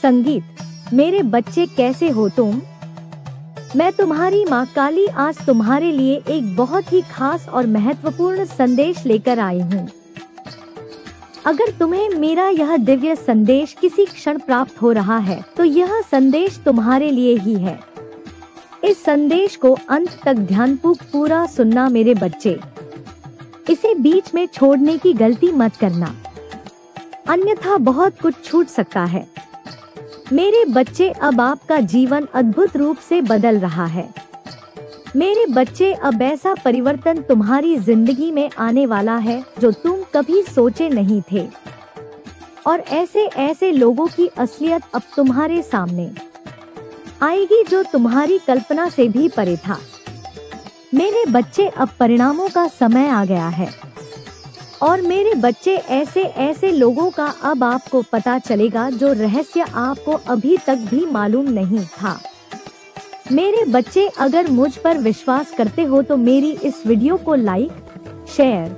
संगीत। मेरे बच्चे कैसे हो तुम? मैं तुम्हारी माँ काली आज तुम्हारे लिए एक बहुत ही खास और महत्वपूर्ण संदेश लेकर आई हूँ। अगर तुम्हें मेरा यह दिव्य संदेश किसी क्षण प्राप्त हो रहा है तो यह संदेश तुम्हारे लिए ही है। इस संदेश को अंत तक ध्यानपूर्वक पूरा सुनना मेरे बच्चे। इसे बीच में छोड़ने की गलती मत करना, अन्यथा बहुत कुछ छूट सकता है। मेरे बच्चे, अब आपका जीवन अद्भुत रूप से बदल रहा है। मेरे बच्चे, अब ऐसा परिवर्तन तुम्हारी जिंदगी में आने वाला है जो तुम कभी सोचे नहीं थे, और ऐसे ऐसे लोगों की असलियत अब तुम्हारे सामने आएगी जो तुम्हारी कल्पना से भी परे था। मेरे बच्चे, अब परिणामों का समय आ गया है, और मेरे बच्चे, ऐसे ऐसे लोगों का अब आपको पता चलेगा जो रहस्य आपको अभी तक भी मालूम नहीं था। मेरे बच्चे, अगर मुझ पर विश्वास करते हो तो मेरी इस वीडियो को लाइक, शेयर,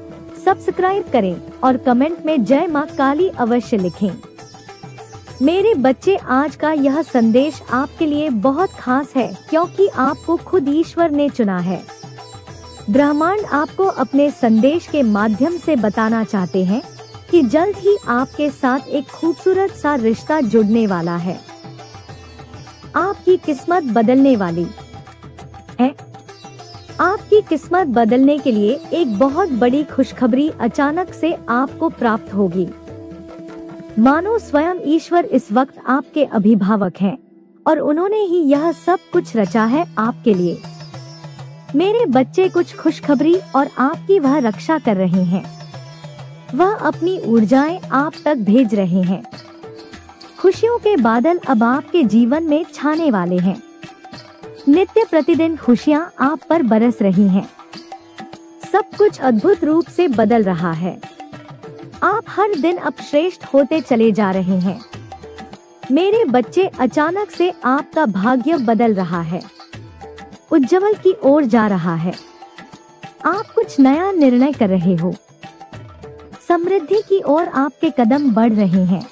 सब्सक्राइब करें और कमेंट में जय माँ काली अवश्य लिखें। मेरे बच्चे, आज का यह संदेश आपके लिए बहुत खास है क्योंकि आपको खुद ईश्वर ने चुना है। ब्रह्मांड आपको अपने संदेश के माध्यम से बताना चाहते हैं कि जल्द ही आपके साथ एक खूबसूरत सा रिश्ता जुड़ने वाला है। आपकी किस्मत बदलने वाली है। आपकी किस्मत बदलने के लिए एक बहुत बड़ी खुशखबरी अचानक से आपको प्राप्त होगी। मानो स्वयं ईश्वर इस वक्त आपके अभिभावक हैं और उन्होंने ही यह सब कुछ रचा है आपके लिए। मेरे बच्चे, कुछ खुशखबरी और आपकी वह रक्षा कर रहे हैं। वह अपनी ऊर्जाएं आप तक भेज रहे हैं। खुशियों के बादल अब आपके जीवन में छाने वाले हैं। नित्य प्रतिदिन खुशियां आप पर बरस रही हैं। सब कुछ अद्भुत रूप से बदल रहा है। आप हर दिन अब श्रेष्ठ होते चले जा रहे हैं। मेरे बच्चे, अचानक से आपका भाग्य बदल रहा है, उज्ज्वल की ओर जा रहा है। आप कुछ नया निर्णय कर रहे हो। समृद्धि की ओर आपके कदम बढ़ रहे हैं।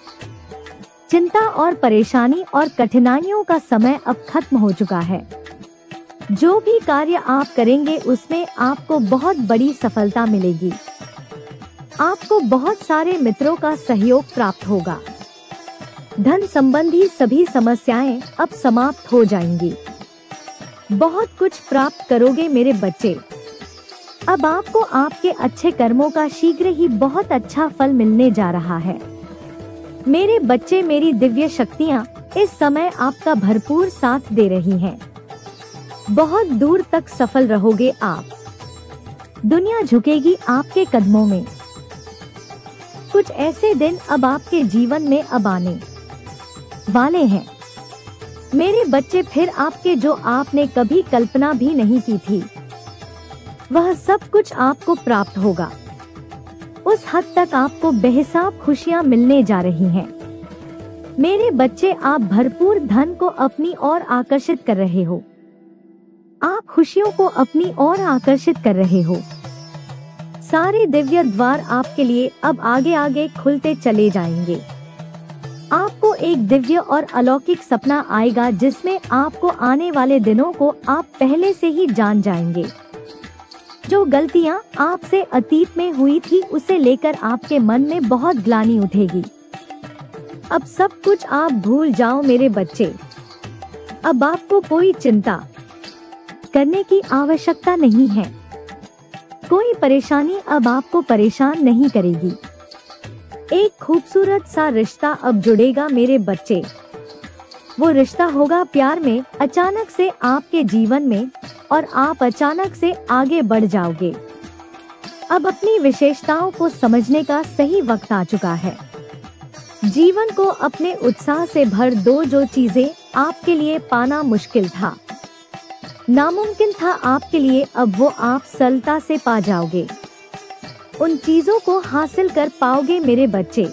चिंता और परेशानी और कठिनाइयों का समय अब खत्म हो चुका है। जो भी कार्य आप करेंगे उसमें आपको बहुत बड़ी सफलता मिलेगी। आपको बहुत सारे मित्रों का सहयोग प्राप्त होगा। धन संबंधी सभी समस्याएं अब समाप्त हो जाएंगी। बहुत कुछ प्राप्त करोगे मेरे बच्चे। अब आपको आपके अच्छे कर्मों का शीघ्र ही बहुत अच्छा फल मिलने जा रहा है। मेरे बच्चे, मेरी दिव्य शक्तियाँ इस समय आपका भरपूर साथ दे रही हैं। बहुत दूर तक सफल रहोगे आप। दुनिया झुकेगी आपके कदमों में। कुछ ऐसे दिन अब आपके जीवन में अब आने वाले हैं मेरे बच्चे, फिर आपके जो आपने कभी कल्पना भी नहीं की थी वह सब कुछ आपको प्राप्त होगा। उस हद तक आपको बेहिसाब खुशियां मिलने जा रही हैं। मेरे बच्चे, आप भरपूर धन को अपनी ओर आकर्षित कर रहे हो। आप खुशियों को अपनी ओर आकर्षित कर रहे हो। सारे दिव्य द्वार आपके लिए अब आगे आगे खुलते चले जाएंगे। आपको एक दिव्य और अलौकिक सपना आएगा जिसमें आपको आने वाले दिनों को आप पहले से ही जान जाएंगे। जो गलतियां आपसे अतीत में हुई थी उसे लेकर आपके मन में बहुत ग्लानि उठेगी। अब सब कुछ आप भूल जाओ मेरे बच्चे। अब आपको कोई चिंता करने की आवश्यकता नहीं है। कोई परेशानी अब आपको परेशान नहीं करेगी। एक खूबसूरत सा रिश्ता अब जुड़ेगा मेरे बच्चे। वो रिश्ता होगा प्यार में, अचानक से आपके जीवन में, और आप अचानक से आगे बढ़ जाओगे। अब अपनी विशेषताओं को समझने का सही वक्त आ चुका है। जीवन को अपने उत्साह से भर दो। जो चीजें आपके लिए पाना मुश्किल था, नामुमकिन था आपके लिए, अब वो आप सरलता से पा जाओगे। उन चीजों को हासिल कर पाओगे मेरे बच्चे।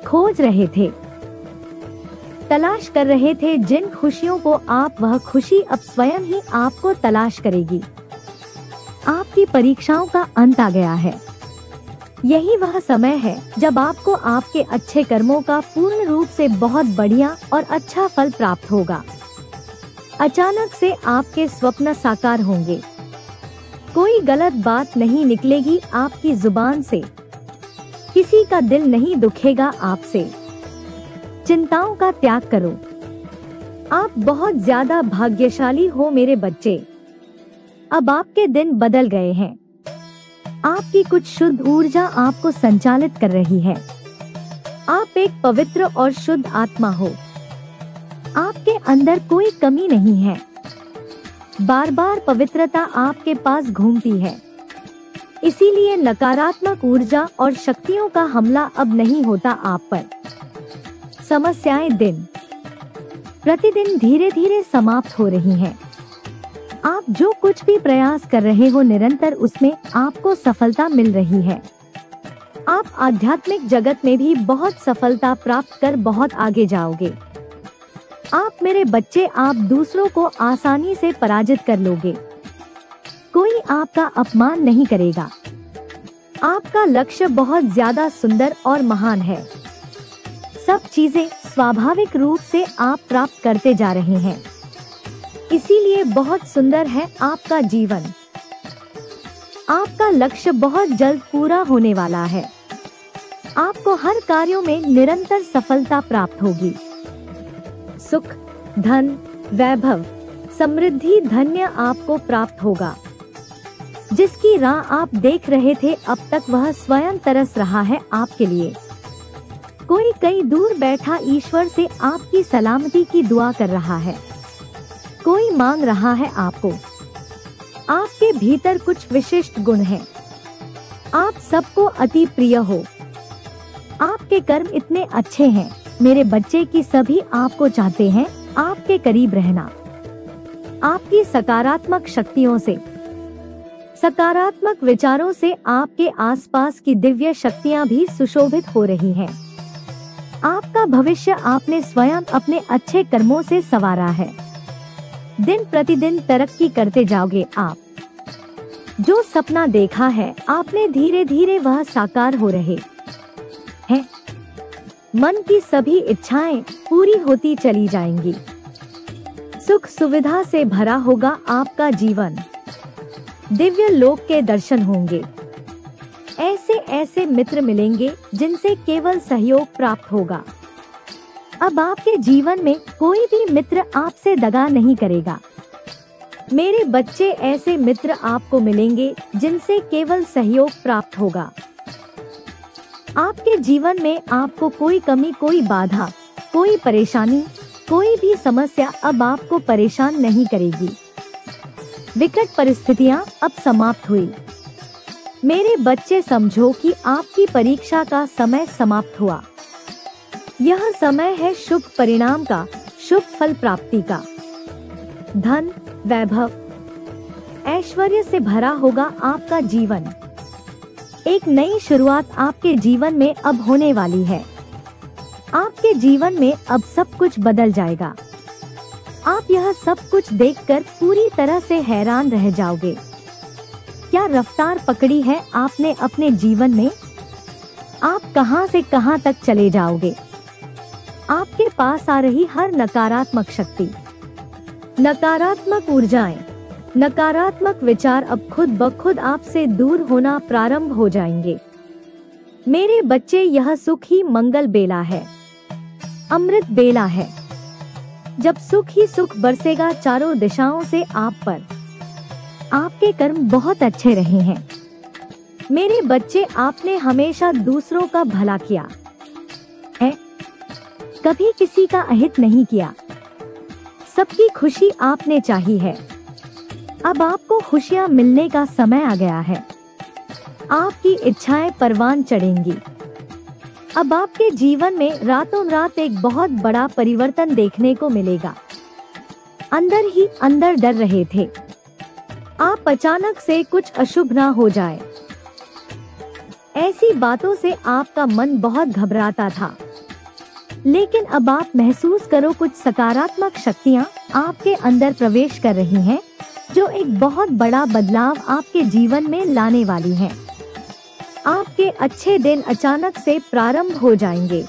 खोज रहे थे, तलाश कर रहे थे जिन खुशियों को आप, वह खुशी अब स्वयं ही आपको तलाश करेगी। आपकी परीक्षाओं का अंत आ गया है। यही वह समय है जब आपको आपके अच्छे कर्मों का पूर्ण रूप से बहुत बढ़िया और अच्छा फल प्राप्त होगा। अचानक से आपके स्वप्न साकार होंगे। कोई गलत बात नहीं निकलेगी आपकी जुबान से। किसी का दिल नहीं दुखेगा आपसे। चिंताओं का त्याग करो। आप बहुत ज्यादा भाग्यशाली हो मेरे बच्चे। अब आपके दिन बदल गए हैं। आपकी कुछ शुद्ध ऊर्जा आपको संचालित कर रही है। आप एक पवित्र और शुद्ध आत्मा हो। आपके अंदर कोई कमी नहीं है। बार बार पवित्रता आपके पास घूमती है। इसीलिए नकारात्मक ऊर्जा और शक्तियों का हमला अब नहीं होता आप पर। समस्याएं दिन प्रतिदिन धीरे धीरे समाप्त हो रही हैं। आप जो कुछ भी प्रयास कर रहे हो निरंतर उसमें आपको सफलता मिल रही है। आप आध्यात्मिक जगत में भी बहुत सफलता प्राप्त कर बहुत आगे जाओगे। आप मेरे बच्चे आप दूसरों को आसानी से पराजित कर लोगे। कोई आपका अपमान नहीं करेगा। आपका लक्ष्य बहुत ज्यादा सुंदर और महान है। सब चीजें स्वाभाविक रूप से आप प्राप्त करते जा रहे हैं। इसीलिए बहुत सुंदर है आपका जीवन। आपका लक्ष्य बहुत जल्द पूरा होने वाला है। आपको हर कार्यों में निरंतर सफलता प्राप्त होगी। सुख, धन, वैभव, समृद्धि, धन्य आपको प्राप्त होगा। जिसकी राह आप देख रहे थे अब तक वह स्वयं तरस रहा है आपके लिए। कोई कहीं दूर बैठा ईश्वर से आपकी सलामती की दुआ कर रहा है। कोई मांग रहा है आपको। आपके भीतर कुछ विशिष्ट गुण हैं। आप सबको अति प्रिय हो। आपके कर्म इतने अच्छे हैं मेरे बच्चे की सभी आपको चाहते हैं आपके करीब रहना। आपकी सकारात्मक शक्तियों से, सकारात्मक विचारों से आपके आसपास की दिव्य शक्तियां भी सुशोभित हो रही हैं। आपका भविष्य आपने स्वयं अपने अच्छे कर्मों से संवारा है। दिन प्रतिदिन तरक्की करते जाओगे आप। जो सपना देखा है आपने धीरे धीरे वह साकार हो रहे हैं। मन की सभी इच्छाएं पूरी होती चली जाएंगी। सुख सुविधा से भरा होगा आपका जीवन। दिव्य लोक के दर्शन होंगे। ऐसे ऐसे मित्र मिलेंगे जिनसे केवल सहयोग प्राप्त होगा। अब आपके जीवन में कोई भी मित्र आपसे दगा नहीं करेगा। मेरे बच्चे ऐसे मित्र आपको मिलेंगे जिनसे केवल सहयोग प्राप्त होगा। आपके जीवन में आपको कोई कमी, कोई बाधा, कोई परेशानी, कोई भी समस्या अब आपको परेशान नहीं करेगी। विकट परिस्थितियां अब समाप्त हुई। मेरे बच्चे समझो कि आपकी परीक्षा का समय समाप्त हुआ। यह समय है शुभ परिणाम का, शुभ फल प्राप्ति का। धन, वैभव, ऐश्वर्य से भरा होगा आपका जीवन। एक नई शुरुआत आपके जीवन में अब होने वाली है। आपके जीवन में अब सब कुछ बदल जाएगा। आप यह सब कुछ देखकर पूरी तरह से हैरान रह जाओगे। क्या रफ्तार पकड़ी है आपने अपने जीवन में। आप कहां से कहां तक चले जाओगे। आपके पास आ रही हर नकारात्मक शक्ति, नकारात्मक ऊर्जाएं, नकारात्मक विचार अब खुद ब खुद आपसे दूर होना प्रारंभ हो जाएंगे। मेरे बच्चे यह सुख ही मंगल बेला है, अमृत बेला है। जब सुख ही सुख बरसेगा चारों दिशाओं से आप पर। आपके कर्म बहुत अच्छे रहे हैं मेरे बच्चे। आपने हमेशा दूसरों का भला किया है, कभी किसी का अहित नहीं किया। सबकी खुशी आपने चाही है। अब आपको खुशियां मिलने का समय आ गया है। आपकी इच्छाएं परवान चढ़ेंगी। अब आपके जीवन में रातों रात एक बहुत बड़ा परिवर्तन देखने को मिलेगा। अंदर ही अंदर डर रहे थे आप अचानक से कुछ अशुभ ना हो जाए। ऐसी बातों से आपका मन बहुत घबराता था, लेकिन अब आप महसूस करो कुछ सकारात्मक शक्तियां आपके अंदर प्रवेश कर रही हैं, जो एक बहुत बड़ा बदलाव आपके जीवन में लाने वाली हैं। आपके अच्छे दिन अचानक से प्रारंभ हो जाएंगे।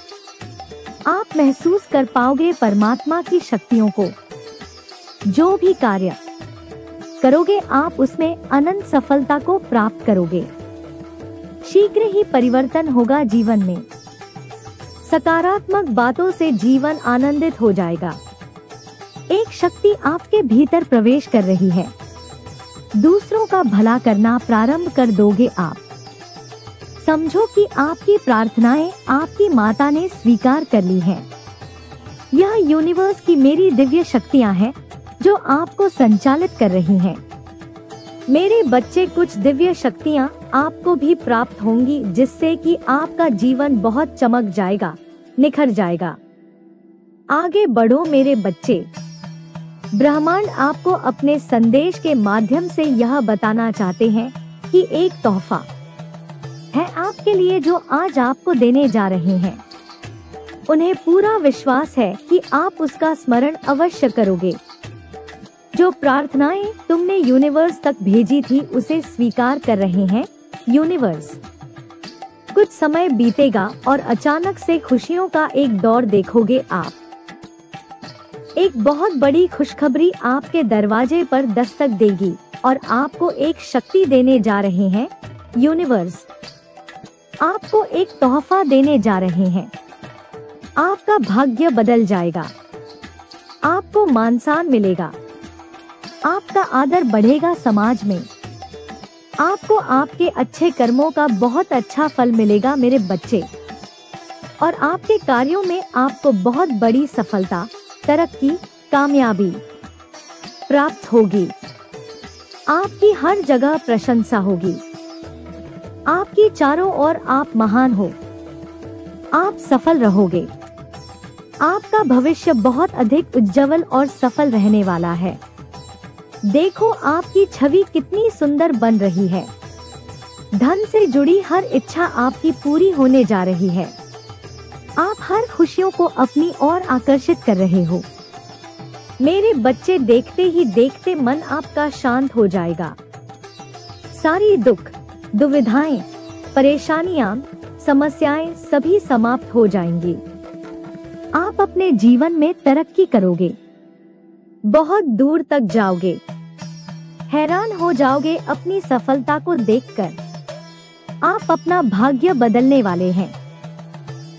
आप महसूस कर पाओगे परमात्मा की शक्तियों को। जो भी कार्य करोगे आप उसमें अनंत सफलता को प्राप्त करोगे। शीघ्र ही परिवर्तन होगा जीवन में। सकारात्मक बातों से जीवन आनंदित हो जाएगा। एक शक्ति आपके भीतर प्रवेश कर रही है। दूसरों का भला करना प्रारंभ कर दोगे आप। समझो कि आपकी प्रार्थनाएं आपकी माता ने स्वीकार कर ली हैं। यह यूनिवर्स की मेरी दिव्य शक्तियां हैं जो आपको संचालित कर रही हैं। मेरे बच्चे, कुछ दिव्य शक्तियां आपको भी प्राप्त होंगी जिससे कि आपका जीवन बहुत चमक जाएगा, निखर जाएगा। आगे बढ़ो मेरे बच्चे। ब्रह्मांड आपको अपने संदेश के माध्यम से यह बताना चाहते हैं कि एक तोहफा है आपके लिए जो आज आपको देने जा रहे हैं। उन्हें पूरा विश्वास है कि आप उसका स्मरण अवश्य करोगे। जो प्रार्थनाएं तुमने यूनिवर्स तक भेजी थी उसे स्वीकार कर रहे हैं यूनिवर्स। कुछ समय बीतेगा और अचानक से खुशियों का एक दौर देखोगे आप। एक बहुत बड़ी खुशखबरी आपके दरवाजे पर दस्तक देगी और आपको एक शक्ति देने जा रहे हैं यूनिवर्स। आपको एक तोहफा देने जा रहे हैं। आपका भाग्य बदल जाएगा। आपको मान-सम्मान मिलेगा। आपका आदर बढ़ेगा समाज में। आपको आपके अच्छे कर्मों का बहुत अच्छा फल मिलेगा मेरे बच्चे। और आपके कार्यों में आपको बहुत बड़ी सफलता, तरक्की, कामयाबी प्राप्त होगी। आपकी हर जगह प्रशंसा होगी। आपकी चारों ओर आप महान हो। आप सफल रहोगे। आपका भविष्य बहुत अधिक उज्जवल और सफल रहने वाला है। देखो आपकी छवि कितनी सुंदर बन रही है। धन से जुड़ी हर इच्छा आपकी पूरी होने जा रही है। आप हर खुशियों को अपनी ओर आकर्षित कर रहे हो। मेरे बच्चे, देखते ही देखते मन आपका शांत हो जाएगा। सारी दुख, दुविधाएं, परेशानियां, समस्याएं सभी समाप्त हो जाएंगी। आप अपने जीवन में तरक्की करोगे। बहुत दूर तक जाओगे। हैरान हो जाओगे अपनी सफलता को देखकर। आप अपना भाग्य बदलने वाले हैं।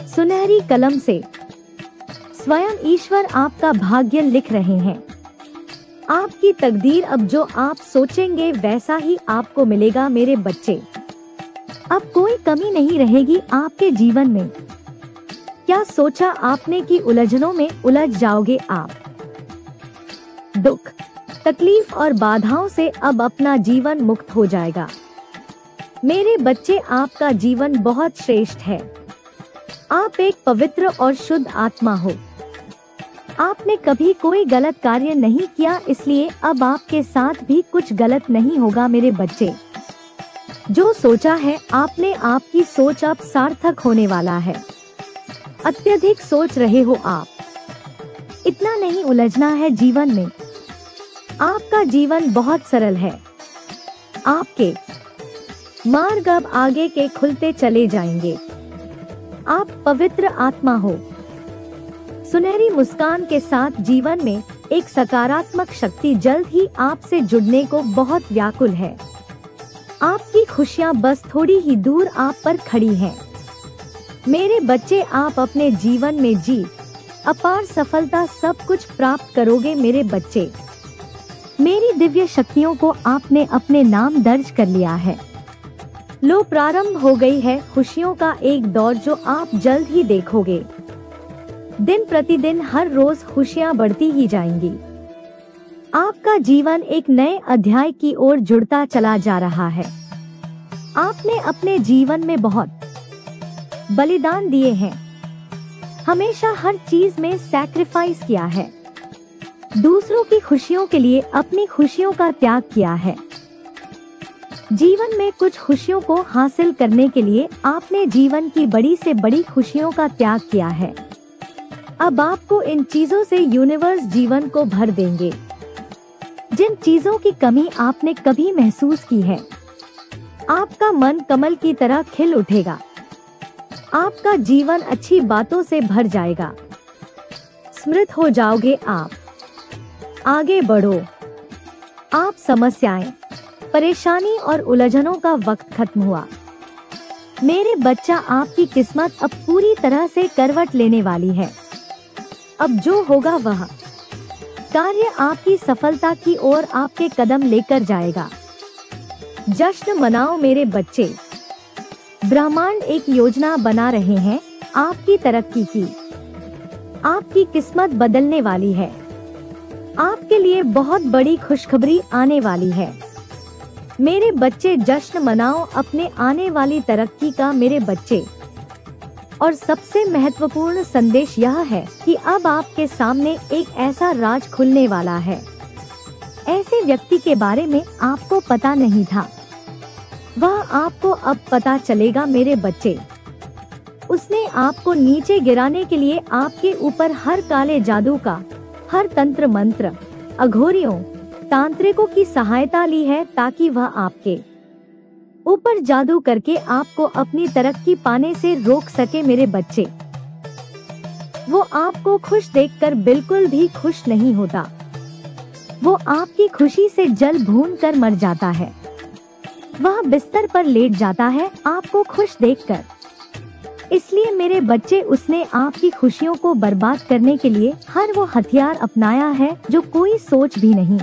सुनहरी कलम से स्वयं ईश्वर आपका भाग्य लिख रहे हैं। आपकी तकदीर अब जो आप सोचेंगे वैसा ही आपको मिलेगा मेरे बच्चे। अब कोई कमी नहीं रहेगी आपके जीवन में। क्या सोचा आपने कि उलझनों में उलझ जाओगे आप। दुख, तकलीफ और बाधाओं से अब अपना जीवन मुक्त हो जाएगा। मेरे बच्चे, आपका जीवन बहुत श्रेष्ठ है। आप एक पवित्र और शुद्ध आत्मा हो। आपने कभी कोई गलत कार्य नहीं किया, इसलिए अब आपके साथ भी कुछ गलत नहीं होगा मेरे बच्चे। जो सोचा है आपने, आपकी सोच अब सार्थक होने वाला है। अत्यधिक सोच रहे हो आप। इतना नहीं उलझना है जीवन में। आपका जीवन बहुत सरल है। आपके मार्ग अब आगे के खुलते चले जाएंगे। आप पवित्र आत्मा हो। सुनहरी मुस्कान के साथ जीवन में एक सकारात्मक शक्ति जल्द ही आपसे जुड़ने को बहुत व्याकुल है। आपकी खुशियां बस थोड़ी ही दूर आप पर खड़ी हैं। मेरे बच्चे, आप अपने जीवन में जीत, अपार सफलता, सब कुछ प्राप्त करोगे मेरे बच्चे। मेरी दिव्य शक्तियों को आपने अपने नाम दर्ज कर लिया है। लो, प्रारंभ हो गई है खुशियों का एक दौर जो आप जल्द ही देखोगे। दिन प्रतिदिन हर रोज खुशियां बढ़ती ही जाएंगी। आपका जीवन एक नए अध्याय की ओर जुड़ता चला जा रहा है। आपने अपने जीवन में बहुत बलिदान दिए हैं। हमेशा हर चीज में सैक्रिफाइस किया है। दूसरों की खुशियों के लिए अपनी खुशियों का त्याग किया है। जीवन में कुछ खुशियों को हासिल करने के लिए आपने जीवन की बड़ी से बड़ी खुशियों का त्याग किया है। अब आपको इन चीजों से यूनिवर्स जीवन को भर देंगे। जिन चीजों की कमी आपने कभी महसूस की है, आपका मन कमल की तरह खिल उठेगा। आपका जीवन अच्छी बातों से भर जाएगा। समृद्ध हो जाओगे आप। आगे बढ़ो। आप समस्याएं, परेशानी और उलझनों का वक्त खत्म हुआ। मेरे बच्चा, आपकी किस्मत अब पूरी तरह से करवट लेने वाली है। अब जो होगा वह कार्य आपकी सफलता की ओर आपके कदम लेकर जाएगा। जश्न मनाओ मेरे बच्चे। ब्रह्मांड एक योजना बना रहे हैं आपकी तरक्की की। आपकी किस्मत बदलने वाली है। आपके लिए बहुत बड़ी खुशखबरी आने वाली है। मेरे बच्चे, जश्न मनाओ अपने आने वाली तरक्की का मेरे बच्चे। और सबसे महत्वपूर्ण संदेश यह है कि अब आपके सामने एक ऐसा राज खुलने वाला है, ऐसे व्यक्ति के बारे में आपको पता नहीं था। वह आपको अब पता चलेगा मेरे बच्चे। उसने आपको नीचे गिराने के लिए आपके ऊपर हर काले जादू का, हर तंत्र मंत्र, अघोरियों, तांत्रिकों की सहायता ली है ताकि वह आपके ऊपर जादू करके आपको अपनी तरक्की पाने से रोक सके मेरे बच्चे। वो आपको खुश देखकर बिल्कुल भी खुश नहीं होता। वो आपकी खुशी से जल भून कर मर जाता है। वह बिस्तर पर लेट जाता है आपको खुश देखकर। इसलिए मेरे बच्चे, उसने आपकी खुशियों को बर्बाद करने के लिए हर वो हथियार अपनाया है जो कोई सोच भी नहीं